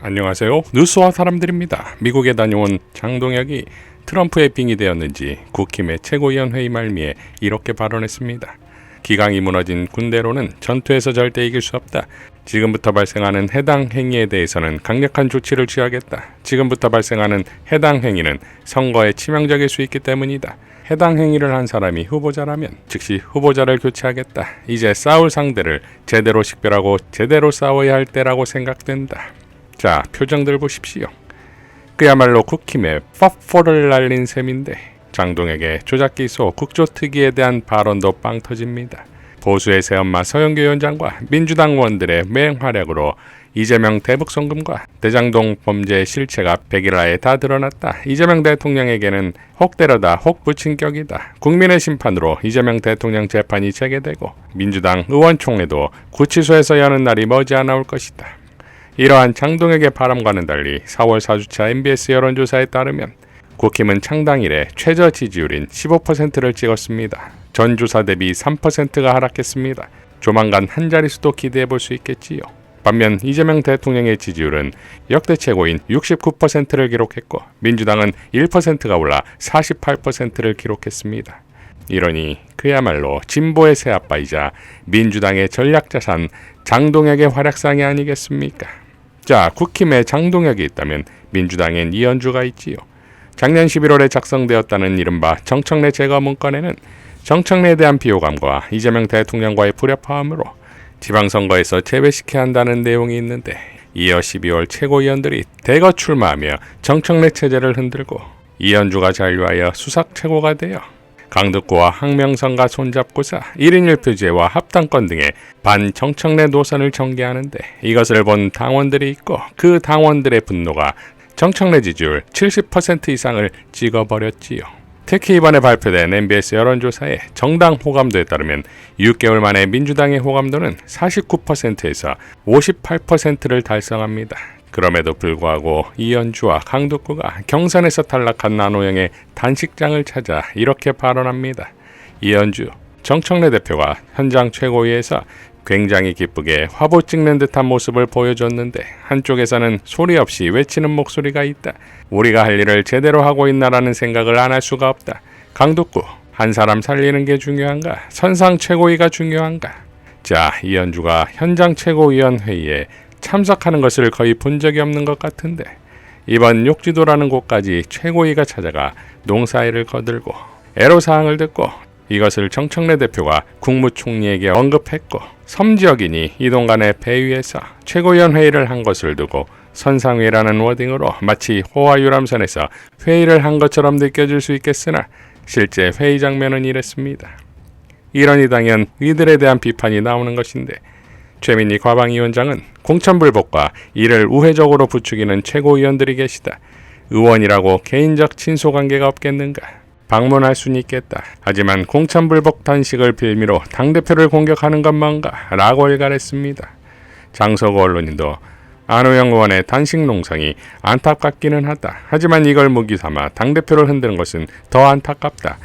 안녕하세요. 뉴스와 사람들입니다. 미국에 다녀온 장동혁이 트럼프의 빙이 되었는지 국힘의 최고위원 회의 말미에 이렇게 발언했습니다. 기강이 무너진 군대로는 전투에서 절대 이길 수 없다. 지금부터 발생하는 해당 행위에 대해서는 강력한 조치를 취하겠다. 지금부터 발생하는 해당 행위는 선거에 치명적일 수 있기 때문이다. 해당 행위를 한 사람이 후보자라면 즉시 후보자를 교체하겠다. 이제 싸울 상대를 제대로 식별하고 제대로 싸워야 할 때라고 생각된다. 자, 표정들 보십시오. 그야말로 국힘의 팝4를 날린 셈인데 장동혁의 조작기소 국조특위에 대한 발언도 빵 터집니다. 보수의 새엄마 서영교 위원장과 민주당 의원들의 맹활약으로 이재명 대북송금과 대장동 범죄의 실체가 백일화에 다 드러났다. 이재명 대통령에게는 혹 때려다 혹 붙인 격이다. 국민의 심판으로 이재명 대통령 재판이 재개되고 민주당 의원총회도 구치소에서 여는 날이 머지않아 올 것이다. 이러한 장동혁의 바람과는 달리 4월 4주차 MBS 여론조사에 따르면 국힘은 창당 이래 최저 지지율인 15%를 찍었습니다. 전 조사 대비 3%가 하락했습니다. 조만간 한 자릿수도 기대해 볼 수 있겠지요. 반면 이재명 대통령의 지지율은 역대 최고인 69%를 기록했고 민주당은 1%가 올라 48%를 기록했습니다. 이러니 그야말로 진보의 새아빠이자 민주당의 전략자산 장동혁의 활약상이 아니겠습니까? 자, 국힘에 장동혁이 있다면 민주당엔 이현주가 있지요. 작년 11월에 작성되었다는 이른바 정청래 제거 문건에는 정청래에 대한 비호감과 이재명 대통령과의 불협화음으로 지방선거에서 제외시켜야 한다는 내용이 있는데 이어 12월 최고위원들이 대거 출마하며 정청래 체제를 흔들고 이현주가 잔류하여 수석 최고가 되어 강덕구와 항명성과 손잡고서 1인 1표제와 합당권 등의 반정청래 노선을 전개하는데 이것을 본 당원들이 있고 그 당원들의 분노가 정청래 지지율 70% 이상을 찍어버렸지요. 특히 이번에 발표된 MBS 여론조사의 정당 호감도에 따르면 6개월 만에 민주당의 호감도는 49%에서 58%를 달성합니다. 그럼에도 불구하고 이현주와 강덕구가 경선에서 탈락한 나노영의 단식장을 찾아 이렇게 발언합니다. 이현주, 정청래 대표가 현장 최고위에서 굉장히 기쁘게 화보 찍는 듯한 모습을 보여줬는데 한쪽에서는 소리 없이 외치는 목소리가 있다. 우리가 할 일을 제대로 하고 있나라는 생각을 안 할 수가 없다. 강덕구, 한 사람 살리는 게 중요한가? 선상 최고위가 중요한가? 자, 이현주가 현장 최고위원 회의에 참석하는 것을 거의 본 적이 없는 것 같은데 이번 욕지도라는 곳까지 최고위가 찾아가 농사일을 거들고 애로사항을 듣고 이것을 정청래 대표가 국무총리에게 언급했고 섬지역이니 이동 간의 배위에서 최고위원 회의를 한 것을 두고 선상회라는 워딩으로 마치 호화 유람선에서 회의를 한 것처럼 느껴질 수 있겠으나 실제 회의 장면은 이랬습니다. 이러니 당연 이들에 대한 비판이 나오는 것인데 최민희 과방위원장은 공천불복과 이를 우회적으로 부추기는 최고위원들이 계시다. 의원이라고 개인적 친소관계가 없겠는가? 방문할 수는 있겠다. 하지만 공천불복 단식을 빌미로 당대표를 공격하는 건 뭔가? 라고 일갈했습니다. 장서구 언론인도 안호영 의원의 단식 농성이 안타깝기는 하다. 하지만 이걸 무기삼아 당대표를 흔드는 것은 더 안타깝다.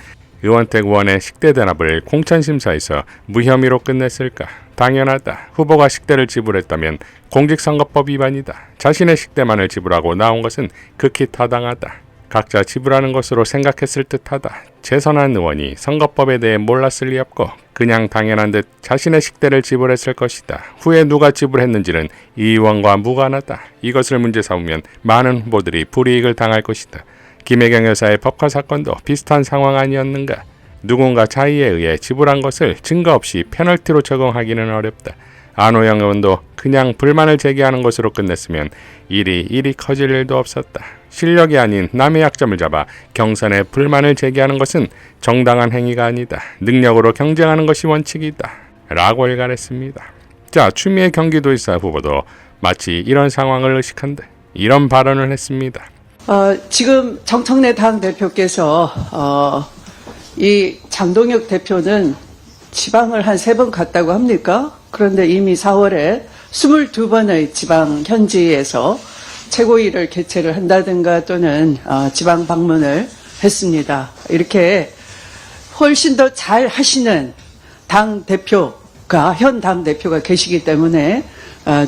의원택 의원의 식대 대납을 공천심사에서 무혐의로 끝냈을까? 당연하다. 후보가 식대를 지불했다면 공직선거법 위반이다. 자신의 식대만을 지불하고 나온 것은 극히 타당하다. 각자 지불하는 것으로 생각했을 듯하다. 재선한 의원이 선거법에 대해 몰랐을 리 없고 그냥 당연한 듯 자신의 식대를 지불했을 것이다. 후에 누가 지불했는지는 이 의원과 무관하다. 이것을 문제 삼으면 많은 후보들이 불이익을 당할 것이다. 김혜경 여사의 법화 사건도 비슷한 상황 아니었는가? 누군가 자의에 의해 지불한 것을 증거 없이 페널티로 적용하기는 어렵다. 안호영 의원도 그냥 불만을 제기하는 것으로 끝냈으면 일이 커질 일도 없었다. 실력이 아닌 남의 약점을 잡아 경선에 불만을 제기하는 것은 정당한 행위가 아니다. 능력으로 경쟁하는 것이 원칙이다. 라고 일갈했습니다. 자, 추미애 경기도지사 후보도 마치 이런 상황을 의식한데 이런 발언을 했습니다. 지금 정청래 당대표께서 이 장동혁 대표는 지방을 한 3번 갔다고 합니까? 그런데 이미 4월에 22번의 지방 현지에서 최고위를 개최를 한다든가 또는 지방 방문을 했습니다. 이렇게 훨씬 더 잘 하시는 현 당대표가 계시기 때문에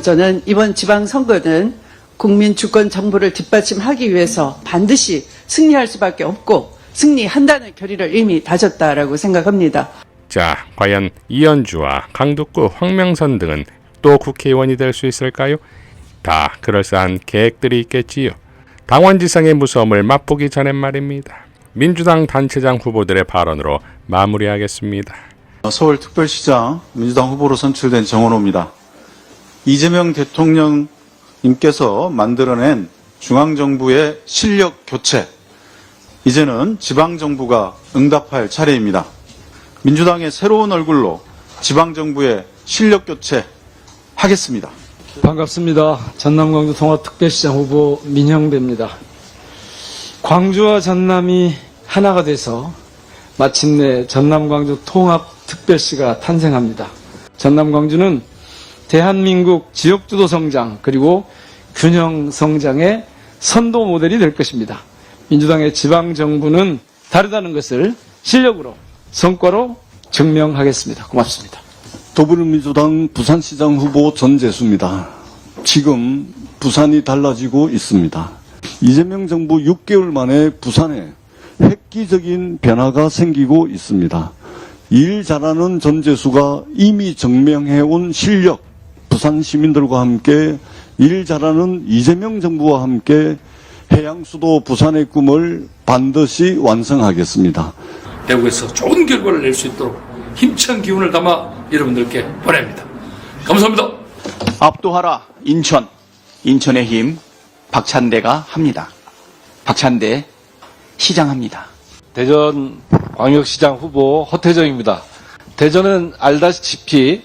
저는 이번 지방선거는 국민 주권 정부를 뒷받침하기 위해서 반드시 승리할 수밖에 없고 승리한다는 결의를 이미 다졌다라고 생각합니다. 자, 과연 이현주와 강북구 황명선 등은 또 국회의원이 될 수 있을까요? 다 그럴싸한 계획들이 있겠지요. 당원지상의 무서움을 맛보기 전엔 말입니다. 민주당 단체장 후보들의 발언으로 마무리하겠습니다. 서울특별시장 민주당 후보로 선출된 정원호입니다. 이재명 대통령님께서 만들어낸 중앙정부의 실력 교체, 이제는 지방정부가 응답할 차례입니다. 민주당의 새로운 얼굴로 지방정부의 실력 교체 하겠습니다. 반갑습니다. 전남 광주 통합특별시장 후보 민형배입니다. 광주와 전남이 하나가 돼서 마침내 전남 광주 통합특별시가 탄생합니다. 전남 광주는 대한민국 지역주도 성장 그리고 균형 성장의 선도 모델이 될 것입니다. 민주당의 지방정부는 다르다는 것을 실력으로 성과로 증명하겠습니다. 고맙습니다. 더불어민주당 부산시장 후보 전재수입니다. 지금 부산이 달라지고 있습니다. 이재명 정부 6개월 만에 부산에 획기적인 변화가 생기고 있습니다. 일 잘하는 전재수가 이미 증명해온 실력, 부산 시민들과 함께 일 잘하는 이재명 정부와 함께 해양수도 부산의 꿈을 반드시 완성하겠습니다. 대구에서 좋은 결과를 낼 수 있도록 힘찬 기운을 담아 여러분들께 보냅니다. 감사합니다. 압도하라 인천, 인천의 힘 박찬대가 합니다. 박찬대 시장합니다. 대전 광역시장 후보 허태정입니다. 대전은 알다시피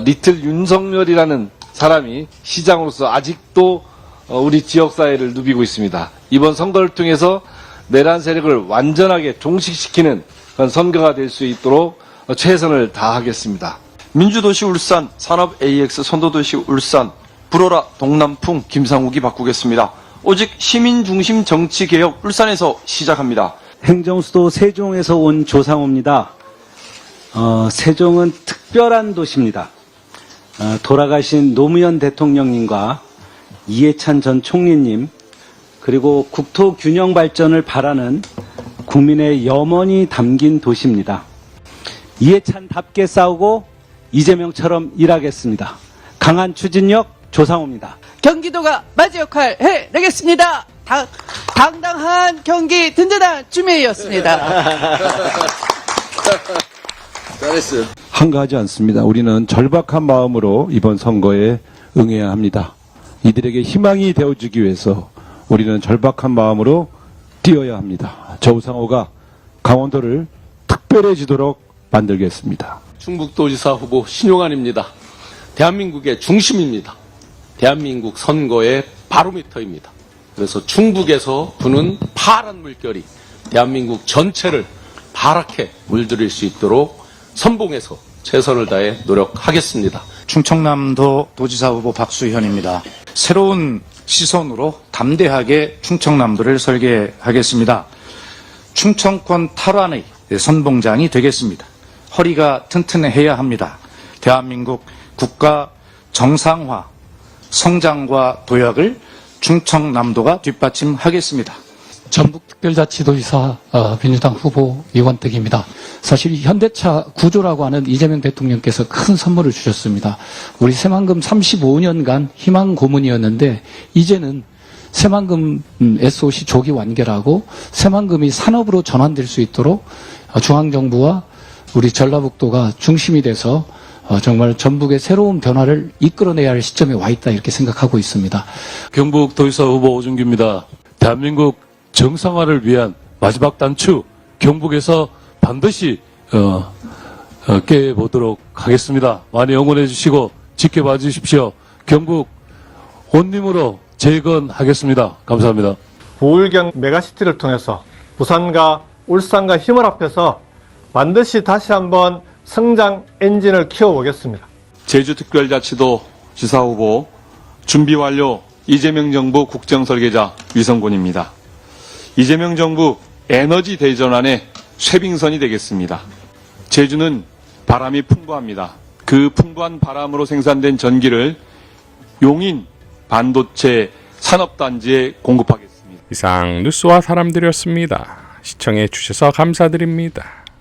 리틀 윤석열이라는 사람이 시장으로서 아직도 우리 지역사회를 누비고 있습니다. 이번 선거를 통해서 내란 세력을 완전하게 종식시키는 그런 선거가 될 수 있도록 최선을 다하겠습니다. 민주도시 울산, 산업 AX 선도도시 울산, 불어라 동남풍 김상욱이 바꾸겠습니다. 오직 시민중심 정치개혁 울산에서 시작합니다. 행정수도 세종에서 온 조상호입니다. 세종은 특별한 도시입니다. 돌아가신 노무현 대통령님과 이해찬 전 총리님 그리고 국토 균형 발전을 바라는 국민의 염원이 담긴 도시입니다. 이해찬답게 싸우고 이재명처럼 일하겠습니다. 강한 추진력 조상호입니다. 경기도가 맞이 역할 해내겠습니다. 당당한 경기 든든한 주민이었습니다. 잘했어요. 한가하지 않습니다. 우리는 절박한 마음으로 이번 선거에 응해야 합니다. 이들에게 희망이 되어주기 위해서 우리는 절박한 마음으로 뛰어야 합니다. 조상호가 강원도를 특별해지도록 만들겠습니다. 충북도지사 후보 신용환입니다. 대한민국의 중심입니다. 대한민국 선거의 바로미터입니다. 그래서 충북에서 부는 파란 물결이 대한민국 전체를 파랗게 물들일 수 있도록 선봉에서 최선을 다해 노력하겠습니다. 충청남도 도지사 후보 박수현입니다. 새로운 시선으로 담대하게 충청남도를 설계하겠습니다. 충청권 탈환의 선봉장이 되겠습니다. 허리가 튼튼해야 합니다. 대한민국 국가 정상화, 성장과 도약을 충청남도가 뒷받침하겠습니다. 전북특별자치도지사 민주당 후보 이원택입니다. 사실 현대차 구조라고 하는 이재명 대통령께서 큰 선물을 주셨습니다. 우리 새만금 35년간 희망 고문이었는데 이제는 새만금 SOC 조기 완결하고 새만금이 산업으로 전환될 수 있도록 중앙정부와 우리 전라북도가 중심이 돼서 정말 전북의 새로운 변화를 이끌어내야 할 시점에 와 있다 이렇게 생각하고 있습니다. 경북도지사 후보 오준규입니다. 대한민국 정상화를 위한 마지막 단추 경북에서 반드시 깨보도록 하겠습니다. 많이 응원해 주시고 지켜봐 주십시오. 경북 온님으로 재건하겠습니다. 감사합니다. 부울경 메가시티를 통해서 부산과 울산과 힘을 합해서 반드시 다시 한번 성장 엔진을 키워보겠습니다. 제주특별자치도 지사 후보 준비 완료 이재명 정부 국정설계자 위성곤입니다. 이재명 정부 에너지 대전환의 쇄빙선이 되겠습니다. 제주는 바람이 풍부합니다. 그 풍부한 바람으로 생산된 전기를 용인 반도체 산업단지에 공급하겠습니다. 이상 뉴스와 사람들이었습니다. 시청해 주셔서 감사드립니다.